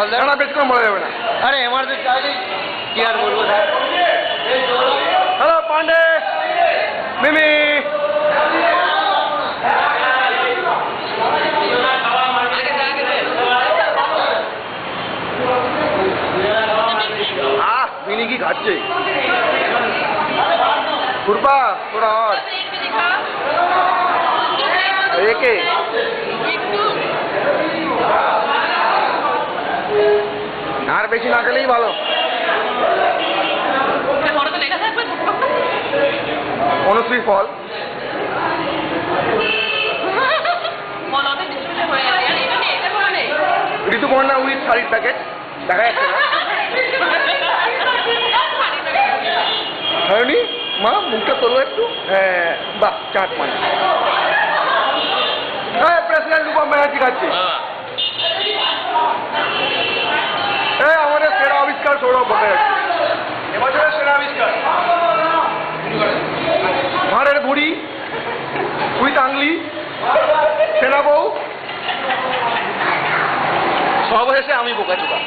না বেশিক্ষণ বলা যাবে না। আরে আমার তো চাইলেই কি আর বলবো স্যার। হ্যালো পান্ডে মিমি মিনি কি খাচ্ছে কুরপা थोड़ा और একে আর বেশি না খেলেই ভালো। অনুশ্রী ফল ঋতুপর্ণা উইথ শাড়ির প্যাকেট দেখা যাচ্ছে না হয়নি মা মুখটা তোলো একটু হ্যাঁ বাহ চাট মানে হ্যাঁ প্রেসিডেন্ট রূপম ব্যানার্জি খাচ্ছে হ্যাঁ আমাদের সেরা আবিষ্কার সৌরভ ভট্টাচার্য এবছরের সেরা আবিষ্কার ঘাড়ের ঘুড়ি উইথ আংলি সেনা বউ সব শেষে আমি বোকা চোখা